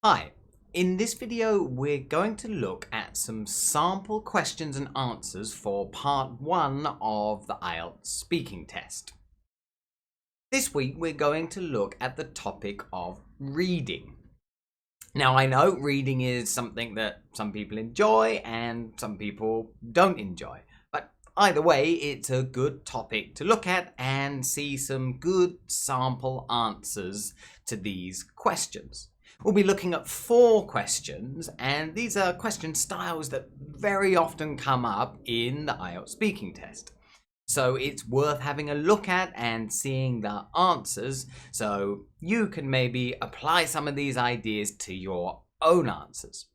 Hi, in this video we're going to look at some sample questions and answers for part 1 of the IELTS speaking test. This week we're going to look at the topic of reading. Now I know reading is something that some people enjoy and some people don't enjoy, but either way it's a good topic to look at and see some good sample answers to these questions. We'll be looking at 4 questions, and these are question styles that very often come up in the IELTS speaking test. So it's worth having a look at and seeing the answers so you can maybe apply some of these ideas to your own answers.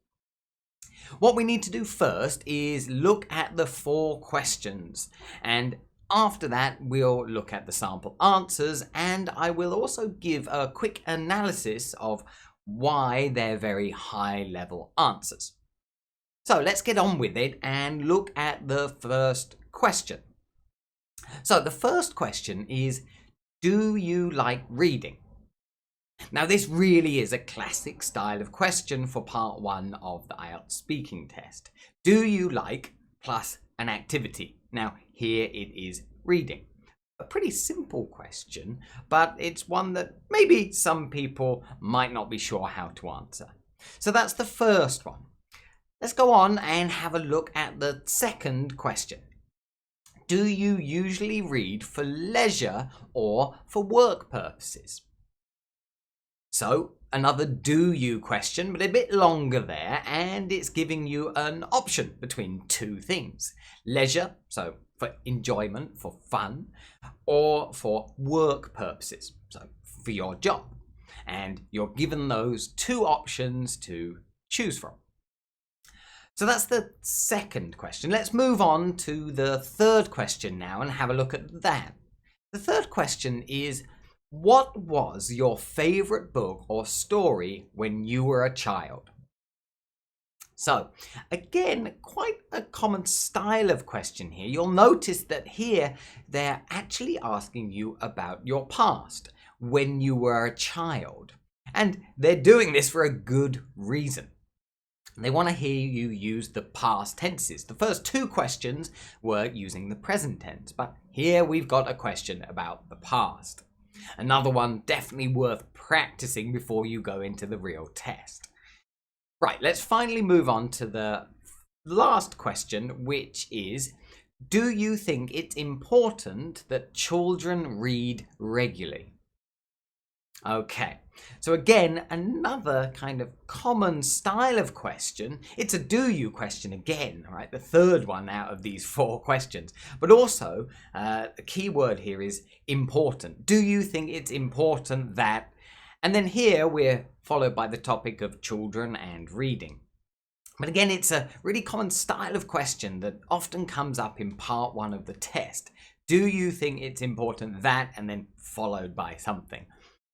What we need to do first is look at the 4 questions, and after that we'll look at the sample answers, and I will also give a quick analysis of why they're very high level answers. So let's get on with it and look at the first question. So the first question is, do you like reading? Now this really is a classic style of question for part 1 of the IELTS speaking test. Do you like plus an activity? Now here it is reading. A pretty simple question, but it's one that maybe some people might not be sure how to answer. So that's the first one. Let's go on and have a look at the second question. Do you usually read for leisure or for work purposes? So another do you question, but a bit longer there, and it's giving you an option between 2 things. Leisure, so for enjoyment, for fun, or for work purposes, so for your job. And you're given those 2 options to choose from. So that's the second question. Let's move on to the third question now and have a look at that. The third question is, what was your favourite book or story when you were a child? So, again, quite a common style of question here. You'll notice that here they're actually asking you about your past, when you were a child. And they're doing this for a good reason. They want to hear you use the past tenses. The first 2 questions were using the present tense, but here we've got a question about the past. Another one definitely worth practicing before you go into the real test. Right, let's finally move on to the last question, which is, do you think it's important that children read regularly? Okay, so again, another kind of common style of question. It's a do you question again, right? The third one out of these 4 questions. But also, the key word here is important. Do you think it's important that... And then here we're followed by the topic of children and reading. But again, it's a really common style of question that often comes up in part 1 of the test. Do you think it's important that, and then followed by something.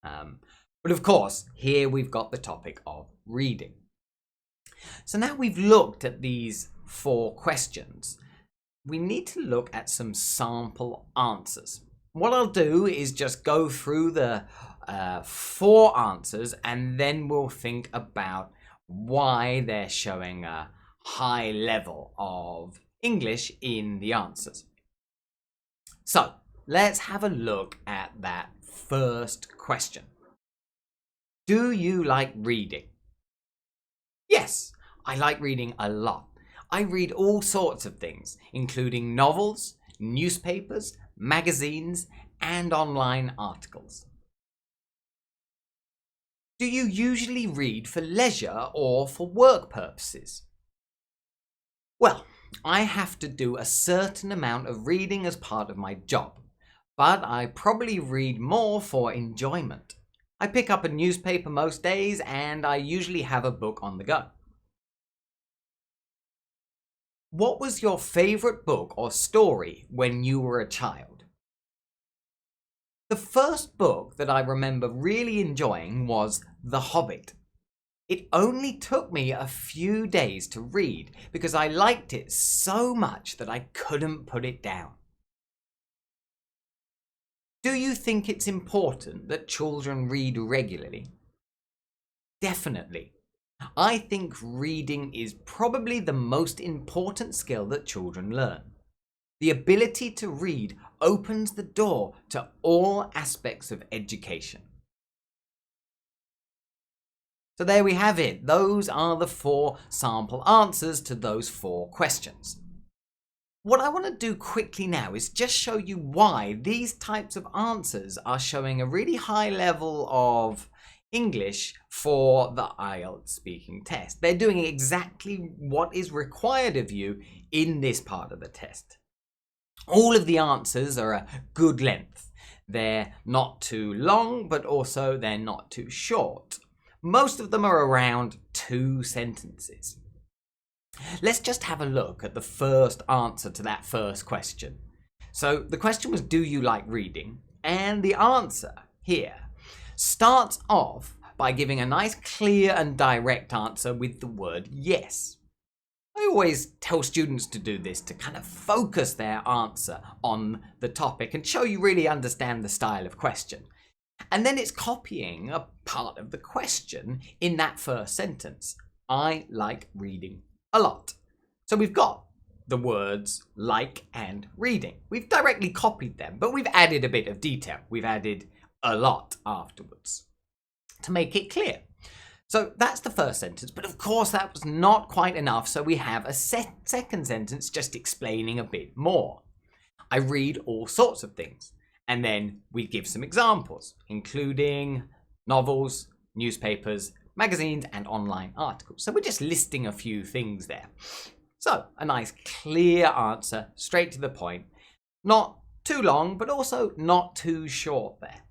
But of course, here we've got the topic of reading. So now we've looked at these 4 questions, we need to look at some sample answers. What I'll do is just go through the 4 answers, and then we'll think about why they're showing a high level of English in the answers. So let's have a look at that first question. Do you like reading? Yes, I like reading a lot. I read all sorts of things, including novels, newspapers, magazines, and online articles. Do you usually read for leisure or for work purposes? Well, I have to do a certain amount of reading as part of my job, but I probably read more for enjoyment. I pick up a newspaper most days, and I usually have a book on the go. What was your favourite book or story when you were a child? The first book that I remember really enjoying was The Hobbit. It only took me a few days to read because I liked it so much that I couldn't put it down. Do you think it's important that children read regularly? Definitely. I think reading is probably the most important skill that children learn. The ability to read opens the door to all aspects of education. So there we have it. Those are the 4 sample answers to those 4 questions. What I want to do quickly now is just show you why these types of answers are showing a really high level of English for the IELTS speaking test. They're doing exactly what is required of you in this part of the test. All of the answers are a good length. They're not too long, but also they're not too short. Most of them are around 2 sentences. Let's just have a look at the first answer to that first question. So the question was, do you like reading? And the answer here starts off by giving a nice clear and direct answer with the word yes. I always tell students to do this to kind of focus their answer on the topic and show you really understand the style of question. And then it's copying a part of the question in that first sentence. I like reading a lot. So we've got the words like and reading. We've directly copied them, but we've added a bit of detail. We've added a lot afterwards to make it clear. So that's the first sentence, but of course that was not quite enough, so we have a second sentence just explaining a bit more. I read all sorts of things, and then we give some examples, including novels, newspapers, magazines, and online articles. So we're just listing a few things there. So a nice clear answer, straight to the point, not too long, but also not too short there.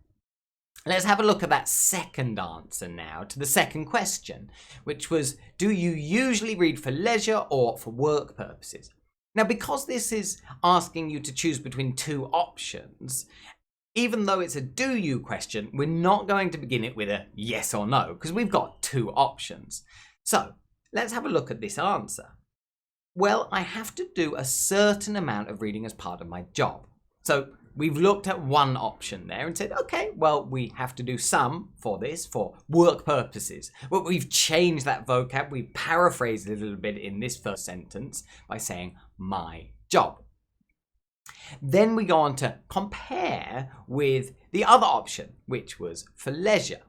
Let's have a look at that second answer now to the second question, which was, do you usually read for leisure or for work purposes? Now, because this is asking you to choose between 2 options, even though it's a do you question, we're not going to begin it with a yes or no, because we've got 2 options. So let's have a look at this answer. Well, I have to do a certain amount of reading as part of my job. So we've looked at one option there and said, okay, well, we have to do some for this, for work purposes. But we've changed that vocab. We paraphrased it a little bit in this first sentence by saying my job. Then we go on to compare with the other option, which was for leisure.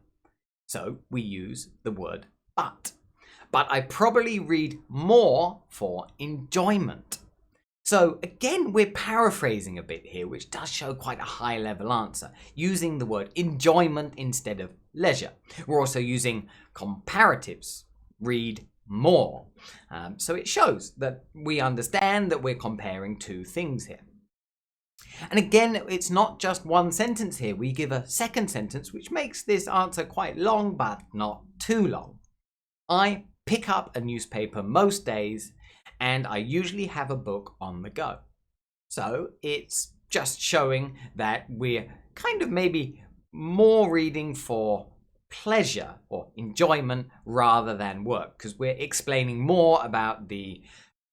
So we use the word but. But I probably read more for enjoyment. So again, we're paraphrasing a bit here, which does show quite a high level answer, using the word enjoyment instead of leisure. We're also using comparatives, read more. So it shows that we understand that we're comparing 2 things here. And again, it's not just one sentence here. We give a second sentence, which makes this answer quite long, but not too long. I pick up a newspaper most days, and I usually have a book on the go. So it's just showing that we're kind of maybe more reading for pleasure or enjoyment rather than work, because we're explaining more about the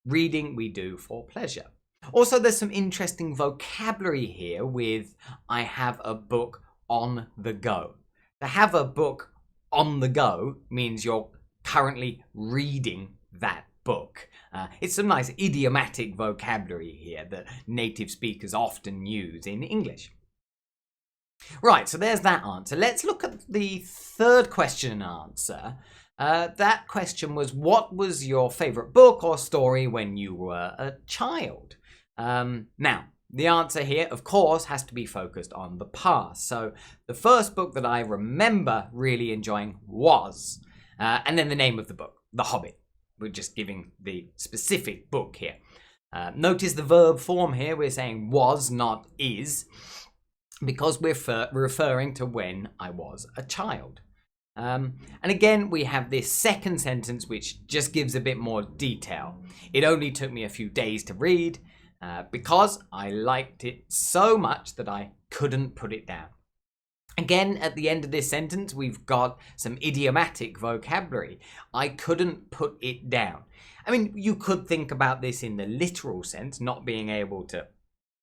reading we do for pleasure. Also, there's some interesting vocabulary here with I have a book on the go. To have a book on the go means you're currently reading that book. It's some nice idiomatic vocabulary here that native speakers often use in English. Right, so there's that answer. Let's look at the third question and answer. That question was, what was your favourite book or story when you were a child? Now, the answer here, of course, has to be focused on the past. So the first book that I remember really enjoying was, and then the name of the book, The Hobbit. We're just giving the specific book here. Notice the verb form here. We're saying was, not is, because we're referring to when I was a child. And again, we have this second sentence, which just gives a bit more detail. It only took me a few days to read because I liked it so much that I couldn't put it down. Again, at the end of this sentence, we've got some idiomatic vocabulary. I couldn't put it down. I mean, you could think about this in the literal sense, not being able to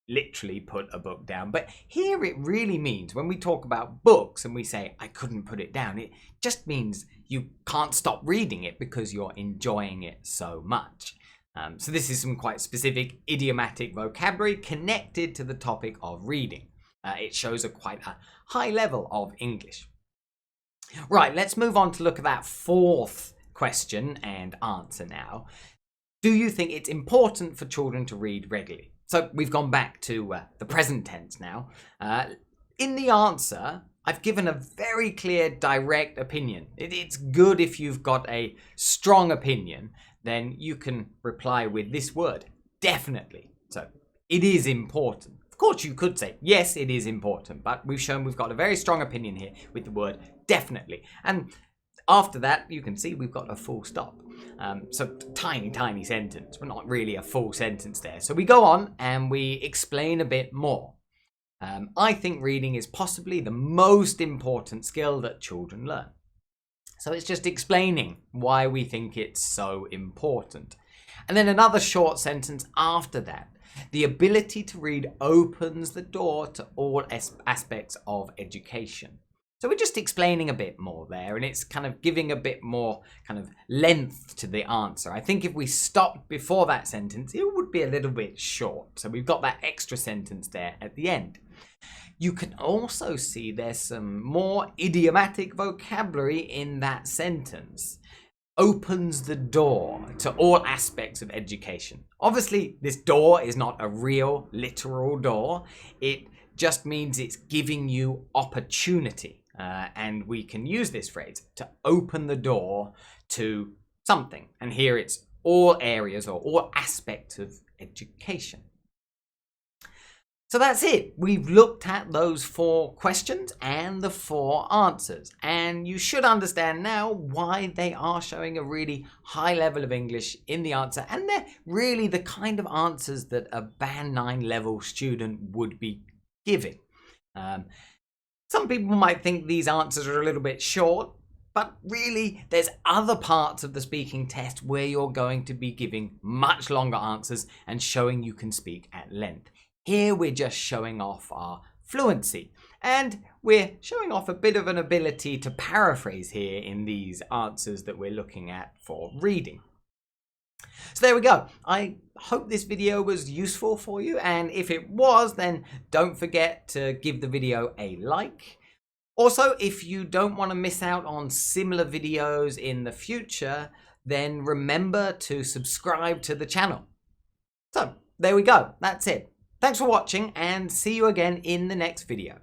literally put a book down. But here it really means, when we talk about books and we say, I couldn't put it down, it just means you can't stop reading it because you're enjoying it so much. So this is some quite specific idiomatic vocabulary connected to the topic of reading. It shows quite a high level of English. Right, let's move on to look at that fourth question and answer now. Do you think it's important for children to read regularly? So we've gone back to the present tense now. In the answer, I've given a very clear, direct opinion. It's good if you've got a strong opinion, then you can reply with this word, definitely. So it is important. Of course, you could say, yes, it is important, but we've shown we've got a very strong opinion here with the word definitely. And after that, you can see we've got a full stop. So tiny, tiny sentence, but not really a full sentence there. So we go on and we explain a bit more. I think reading is possibly the most important skill that children learn. So it's just explaining why we think it's so important. And then another short sentence after that. The ability to read opens the door to all aspects of education. So we're just explaining a bit more there, and it's kind of giving a bit more kind of length to the answer. I think if we stopped before that sentence, it would be a little bit short. So we've got that extra sentence there at the end. You can also see there's some more idiomatic vocabulary in that sentence. Opens the door to all aspects of education. Obviously, this door is not a real, literal door. It just means it's giving you opportunity. And we can use this phrase to open the door to something. And here it's all areas or all aspects of education. So that's it. We've looked at those 4 questions and the 4 answers. And you should understand now why they are showing a really high level of English in the answer. And they're really the kind of answers that a Band 9 level student would be giving. Some people might think these answers are a little bit short, but really there's other parts of the speaking test where you're going to be giving much longer answers and showing you can speak at length. Here we're just showing off our fluency, and we're showing off a bit of an ability to paraphrase here in these answers that we're looking at for reading. So there we go. I hope this video was useful for you, and if it was, then don't forget to give the video a like. Also, if you don't want to miss out on similar videos in the future, then remember to subscribe to the channel. So there we go. That's it. Thanks for watching, and see you again in the next video.